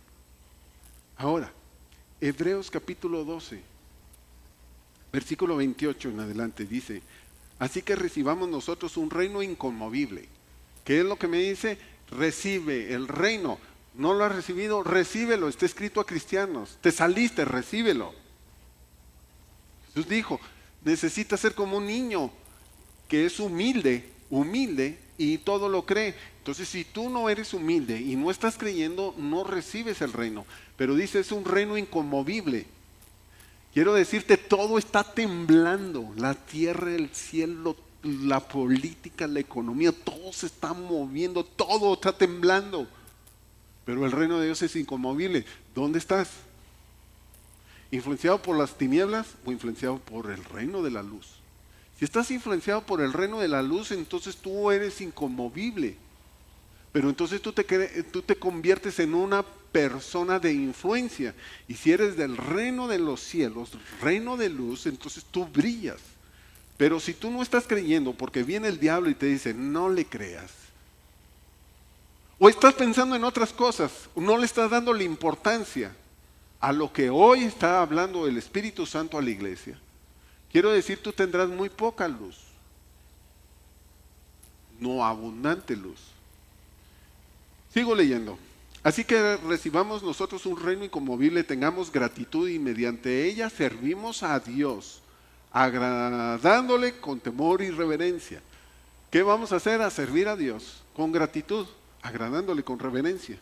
Ahora, Hebreos capítulo 12, versículo 28 en adelante dice: así que recibamos nosotros un reino inconmovible. ¿Qué es lo que me dice? Recibe el reino, ¿No lo has recibido? Recíbelo, está escrito a cristianos. Te saliste, recíbelo. Jesús dijo, necesitas ser como un niño que es humilde y todo lo cree. Entonces, si tú no eres humilde y no estás creyendo, no recibes el reino. Pero dice, es un reino inconmovible. Quiero decirte, todo está temblando. La tierra, el cielo, la política, la economía, todo se está moviendo, todo está temblando. Pero el reino de Dios es inconmovible. ¿Dónde estás? ¿Influenciado por las tinieblas o influenciado por el reino de la luz? Si estás influenciado por el reino de la luz, entonces tú eres inconmovible. Pero entonces tú te conviertes en una persona de influencia. Y si eres del reino de los cielos, reino de luz, entonces tú brillas. Pero si tú no estás creyendo porque viene el diablo y te dice, no le creas. O estás pensando en otras cosas, no le estás dando la importancia a lo que hoy está hablando el Espíritu Santo a la iglesia. Quiero decir, tú tendrás muy poca luz, no abundante luz. Sigo leyendo. Así que recibamos nosotros un reino inconmovible, tengamos gratitud y mediante ella servimos a Dios, agradándole con temor y reverencia. ¿Qué vamos a hacer? A servir a Dios con gratitud, agradándole con reverencia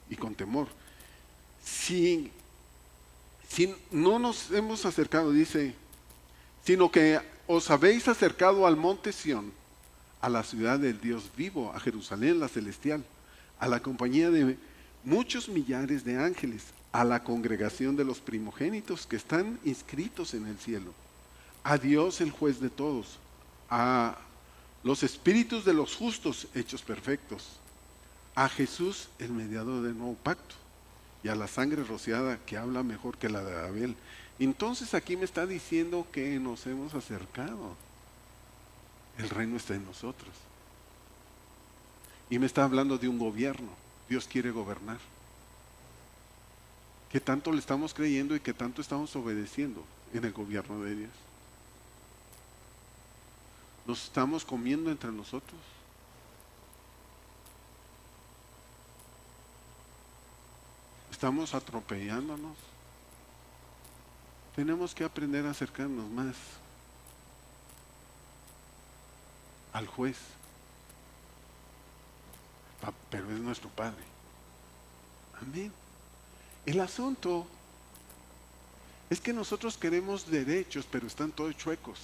y con temor. Si no nos hemos acercado, dice, sino que os habéis acercado al monte Sión, a la ciudad del Dios vivo, a Jerusalén la celestial, a la compañía de muchos millares de ángeles, a la congregación de los primogénitos que están inscritos en el cielo, a Dios el juez de todos, a los espíritus de los justos hechos perfectos, a Jesús el mediador del nuevo pacto y a la sangre rociada que habla mejor que la de Abel. Entonces aquí me está diciendo que nos hemos acercado. El reino está en nosotros. Y me está hablando de un gobierno. Dios quiere gobernar. ¿Qué tanto le estamos creyendo y qué tanto estamos obedeciendo en el gobierno de Dios? ¿Nos estamos comiendo entre nosotros? ¿Estamos atropellándonos? Tenemos que aprender a acercarnos más al juez. Pero es nuestro Padre. Amén. El asunto es que nosotros queremos derechos, pero están todos chuecos.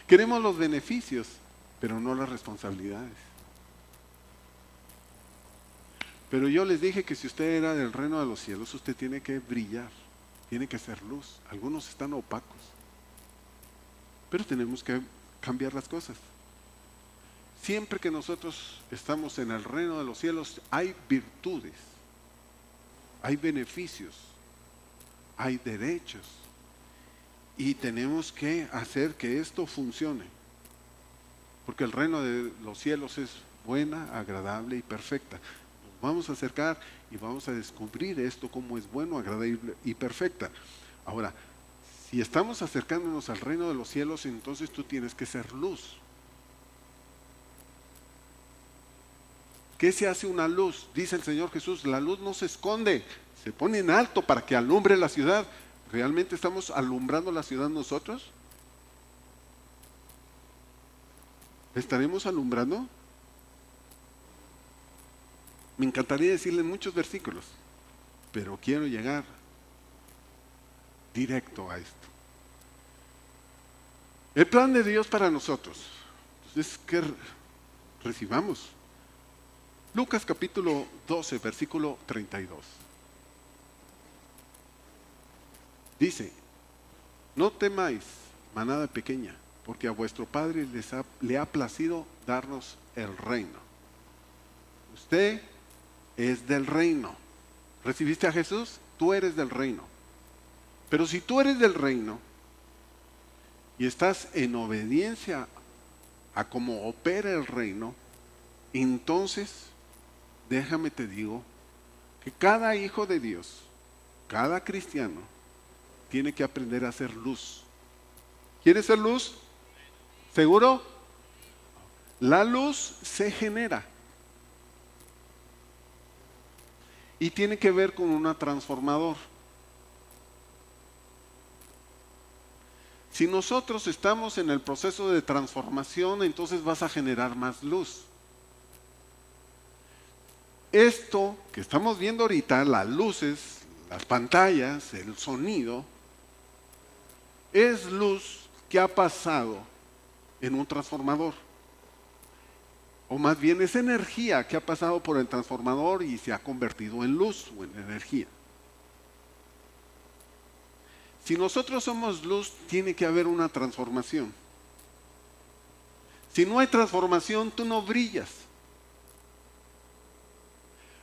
Queremos los beneficios, pero no las responsabilidades. Pero yo les dije que si usted era del reino de los cielos, usted tiene que brillar, tiene que ser luz. Algunos están opacos, pero tenemos que cambiar las cosas. Siempre que nosotros estamos en el reino de los cielos, hay virtudes, hay beneficios, hay derechos. Y tenemos que hacer que esto funcione. Porque el reino de los cielos es buena, agradable y perfecta. Nos vamos a acercar y vamos a descubrir esto como es bueno, agradable y perfecta. Ahora, si estamos acercándonos al reino de los cielos, entonces tú tienes que ser luz. ¿Qué se hace una luz? Dice el Señor Jesús, la luz no se esconde, se pone en alto para que alumbre la ciudad. ¿Realmente estamos alumbrando la ciudad nosotros? ¿Estaremos alumbrando? Me encantaría decirle muchos versículos, pero quiero llegar directo a esto. El plan de Dios para nosotros es que recibamos. Lucas capítulo 12, versículo 32. Dice, no temáis, manada pequeña, porque a vuestro Padre le ha placido darnos el reino. Usted es del reino. ¿Recibiste a Jesús? Tú eres del reino. Pero si tú eres del reino y estás en obediencia a cómo opera el reino, entonces, déjame te digo, que cada hijo de Dios, cada cristiano, tiene que aprender a ser luz. ¿Quieres ser luz? ¿Seguro? La luz se genera. y tiene que ver con un transformador. Si nosotros estamos en el proceso de transformación, entonces vas a generar más luz. Esto que estamos viendo ahorita, las luces, las pantallas, el sonido, es luz que ha pasado en un transformador. O más bien es energía que ha pasado por el transformador y se ha convertido en luz o en energía. Si nosotros somos luz, tiene que haber una transformación. Si no hay transformación, tú no brillas.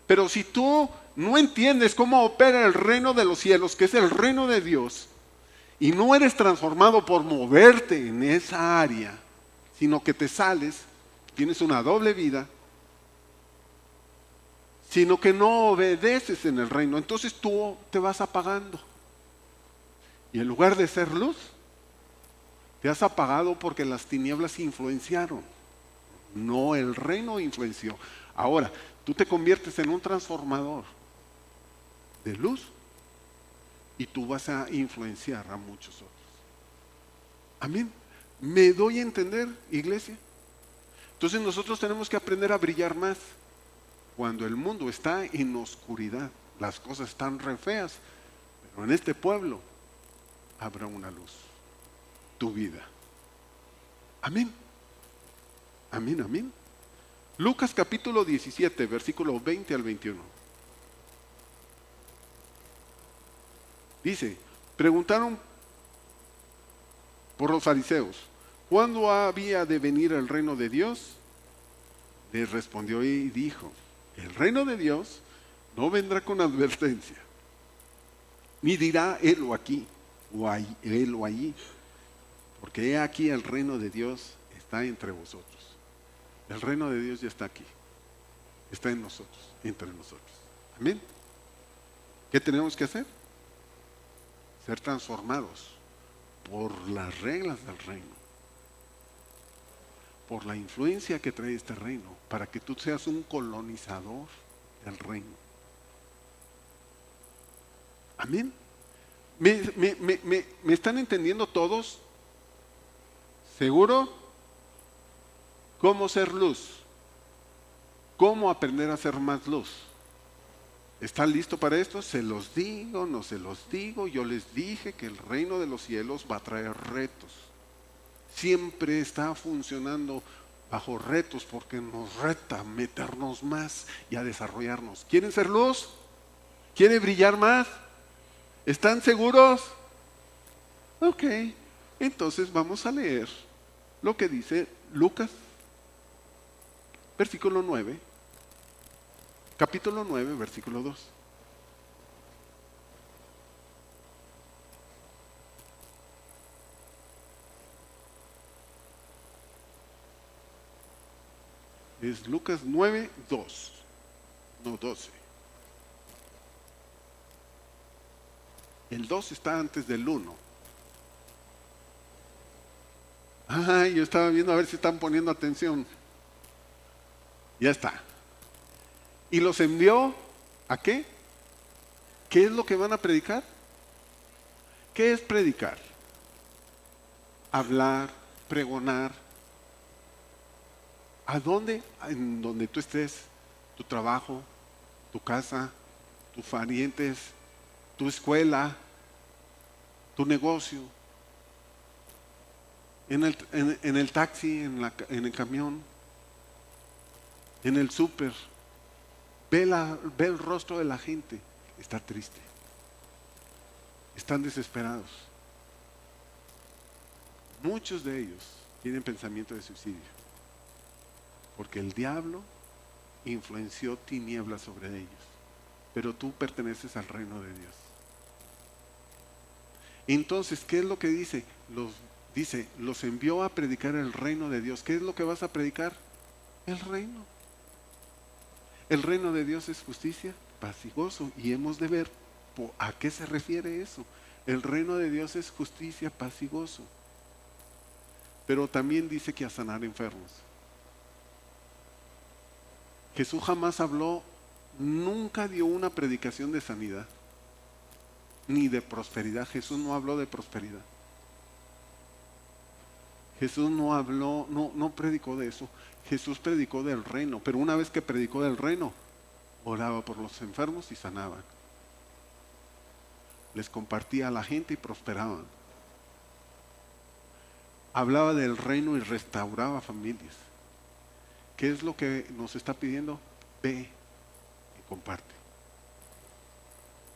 Pero si tú no entiendes cómo opera el reino de los cielos, que es el reino de Dios, y no eres transformado por moverte en esa área, sino que te sales, tienes una doble vida, sino que no obedeces en el reino, entonces tú te vas apagando. Y en lugar de ser luz, te has apagado porque las tinieblas influenciaron, no el reino influenció. Ahora, tú te conviertes en un transformador de luz y tú vas a influenciar a muchos otros. Amén. ¿Me doy a entender, iglesia? Entonces nosotros tenemos que aprender a brillar más. Cuando el mundo está en oscuridad, las cosas están re feas, pero en este pueblo habrá una luz, tu vida. Amén. Amén, amén. Lucas capítulo 17, versículo 20 al 21. Dice, preguntaron por los fariseos, ¿cuándo había de venir el reino de Dios? Les respondió y dijo, el reino de Dios no vendrá con advertencia, ni dirá helo aquí o helo allí, porque he aquí el reino de Dios está entre vosotros. El reino de Dios ya está aquí, está en nosotros, entre nosotros. Amén. ¿Qué tenemos que hacer? Ser transformados por las reglas del reino, por la influencia que trae este reino, para que tú seas un colonizador del reino. Amén. ¿Me están entendiendo todos? ¿Seguro? ¿Cómo ser luz? ¿Cómo aprender a ser más luz? ¿Están listos para esto? ¿Se los digo? ¿No se los digo? Yo les dije que el reino de los cielos va a traer retos. Siempre está funcionando bajo retos porque nos reta a meternos más y a desarrollarnos. ¿Quieren ser luz? ¿Quieren brillar más? ¿Están seguros? Ok, entonces vamos a leer lo que dice Lucas, versículo 9, capítulo 9, versículo 2. Es Lucas 9, 2, no 12. El 2 está antes del 1. Yo estaba viendo a ver si están poniendo atención. Ya está. Y los envió ¿a qué? ¿Qué es lo que van a predicar? ¿Qué es predicar? Hablar, pregonar. ¿A dónde? En donde tú estés, tu trabajo, tu casa, tus parientes, tu escuela, tu negocio, en el taxi, en el camión, en el súper. Ve el rostro de la gente, está triste, están desesperados. Muchos de ellos tienen pensamiento de suicidio, porque el diablo influenció tinieblas sobre ellos, pero tú perteneces al reino de Dios. Entonces, ¿qué es lo que dice? Los envió a predicar el reino de Dios. ¿Qué es lo que vas a predicar? El reino. El reino de Dios es justicia, paz y gozo. Y hemos de ver a qué se refiere eso. El reino de Dios es justicia, paz y gozo. Pero también dice que a sanar enfermos. Jesús jamás habló nunca dio una predicación de sanidad, ni de prosperidad. Jesús no habló de prosperidad. Jesús no habló, no predicó de eso. Jesús predicó del reino, pero una vez que predicó del reino, oraba por los enfermos y sanaban. Les compartía a la gente y prosperaban. Hablaba del reino y restauraba familias. ¿Qué es lo que nos está pidiendo? Ve y comparte.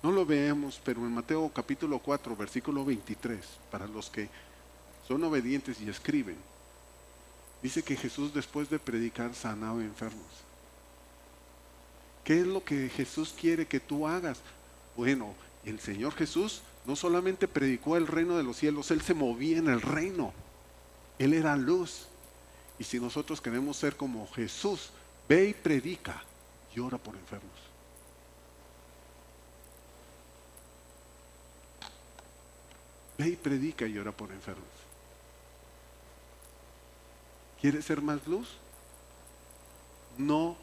No lo veamos, pero en Mateo capítulo 4, versículo 23, para los que son obedientes y escriben, dice que Jesús, después de predicar, sanaba enfermos. ¿Qué es lo que Jesús quiere que tú hagas? Bueno, el Señor Jesús no solamente predicó el reino de los cielos, Él se movía en el reino. Él era luz. Y si nosotros queremos ser como Jesús, ve y predica y ora por enfermos. Ve y predica y ora por enfermos. ¿Quieres ser más luz? No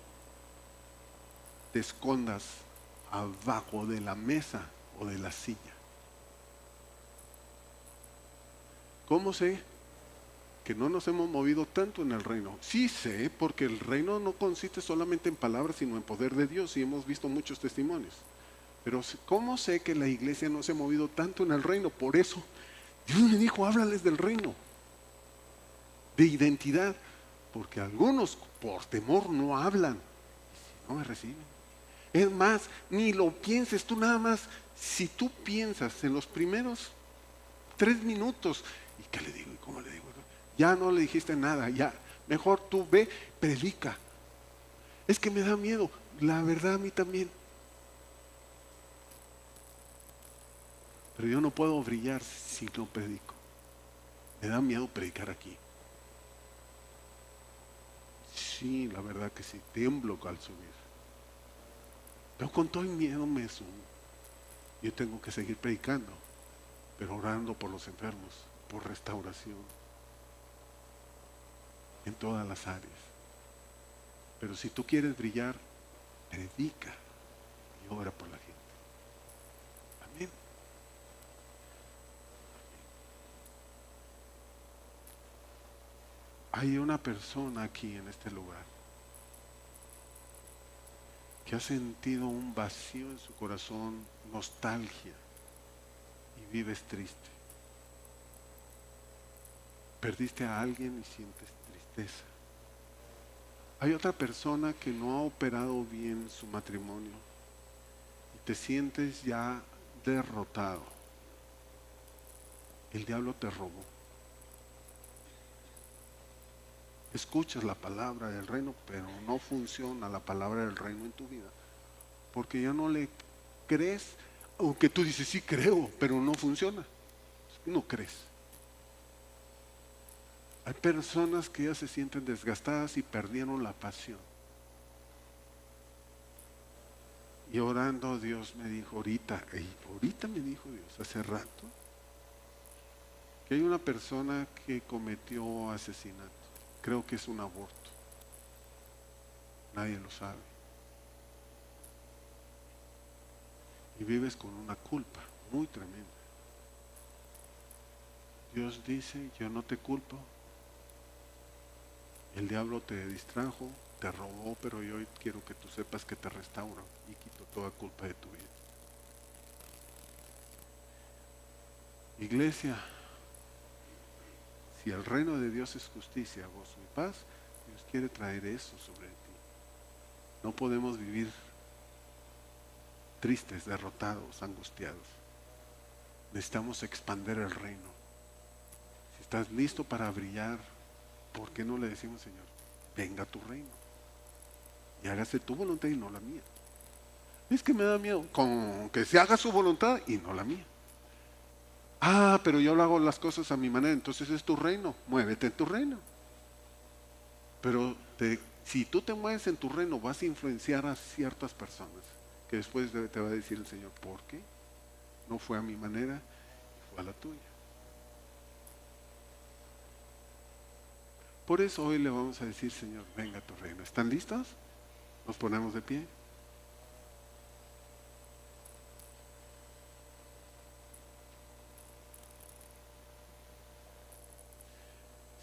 te escondas abajo de la mesa o de la silla. ¿Cómo sé que no nos hemos movido tanto en el reino? Sí sé, porque el reino no consiste solamente en palabras, sino en poder de Dios, y hemos visto muchos testimonios. Pero ¿cómo sé que la iglesia no se ha movido tanto en el reino? Por eso Dios me dijo, háblales del reino, de identidad, porque algunos por temor no hablan, y si no me reciben. Es más, ni lo pienses tú nada más. Si tú piensas en los primeros 3 minutos, ¿y qué le digo? ¿Y cómo le digo? Ya no le dijiste nada, ya. Mejor tú ve, predica. Es que me da miedo, la verdad a mí también. Pero yo no puedo brillar si no predico. Me da miedo predicar aquí. Sí, la verdad que sí, tiemblo al subir. Pero con todo el miedo me subo. Yo tengo que seguir predicando, pero orando por los enfermos, por restauración, en todas las áreas. Pero si tú quieres brillar, predica y ora por la gente. Amén. Hay una persona aquí en este lugar que ha sentido un vacío en su corazón, nostalgia, y vives triste. Perdiste a alguien y sientes tristeza. Hay otra persona que no ha operado bien su matrimonio y te sientes ya derrotado. El diablo te robó. Escuchas la palabra del reino, pero no funciona la palabra del reino en tu vida, porque ya no le crees, aunque tú dices sí creo, pero no funciona. No crees. Hay personas que ya se sienten desgastadas y perdieron la pasión. Y orando, Dios me dijo ahorita me dijo Dios hace rato, que hay una persona que cometió asesinato. Creo que es un aborto. Nadie lo sabe. Y vives con una culpa muy tremenda. Dios dice, yo no te culpo. El diablo te distrajo, te robó, pero yo hoy quiero que tú sepas que te restauro y quito toda culpa de tu vida. Iglesia, si el reino de Dios es justicia, gozo y paz, Dios quiere traer eso sobre ti. No podemos vivir tristes, derrotados, angustiados. Necesitamos expandir el reino. Si estás listo para brillar, ¿por qué no le decimos, Señor, venga a tu reino y hágase tu voluntad y no la mía? Es que me da miedo, con que se haga su voluntad y no la mía. Ah, pero yo lo hago las cosas a mi manera, entonces es tu reino, muévete en tu reino. Pero si tú te mueves en tu reino, vas a influenciar a ciertas personas, que después te va a decir el Señor, ¿por qué? No fue a mi manera, fue a la tuya. Por eso hoy le vamos a decir, Señor, venga a tu reino. ¿Están listos? Nos ponemos de pie.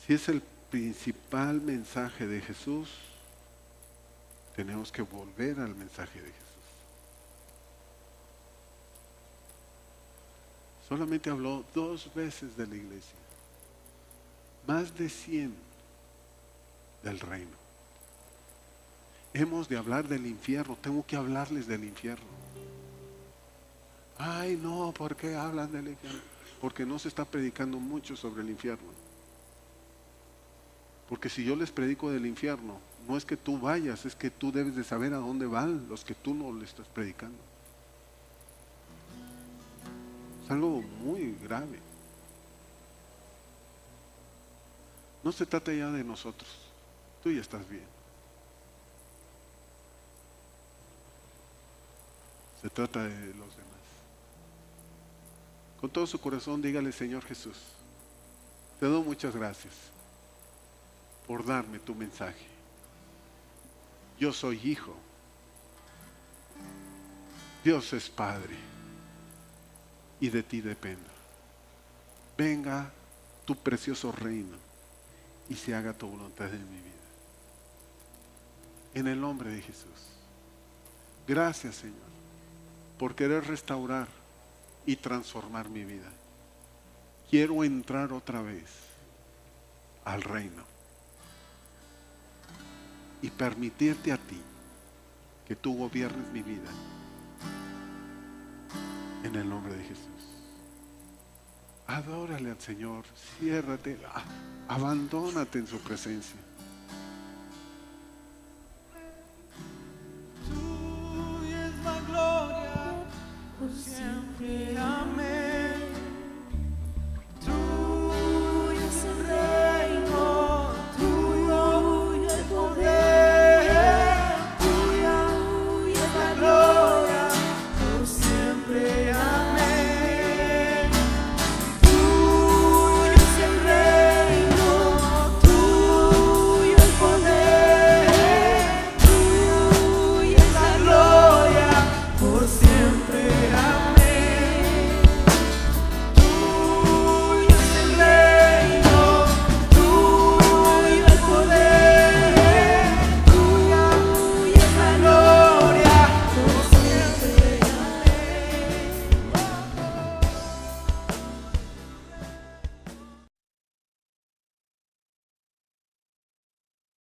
Si es el principal mensaje de Jesús, tenemos que volver al mensaje de Jesús. Solamente habló 2 veces de la iglesia, más de 100 del reino. Hemos de hablar del infierno, tengo que hablarles del infierno. Ay, no, ¿por qué hablan del infierno? Porque no se está predicando mucho sobre el infierno. Porque si yo les predico del infierno, no es que tú vayas, es que tú debes de saber a dónde van los que tú no le estás predicando. Es algo muy grave. No se trata ya de nosotros, tú ya estás bien. Se trata de los demás. Con todo su corazón dígale: Señor Jesús, te doy muchas gracias por darme tu mensaje. Yo soy hijo, Dios es Padre y de ti dependo. Venga tu precioso reino y se haga tu voluntad en mi vida. En el nombre de Jesús. Gracias, Señor, por querer restaurar y transformar mi vida. Quiero entrar otra vez al reino y permitirte a ti que tú gobiernes mi vida. En el nombre de Jesús. Adórale al Señor, ciérrate, abandónate en su presencia.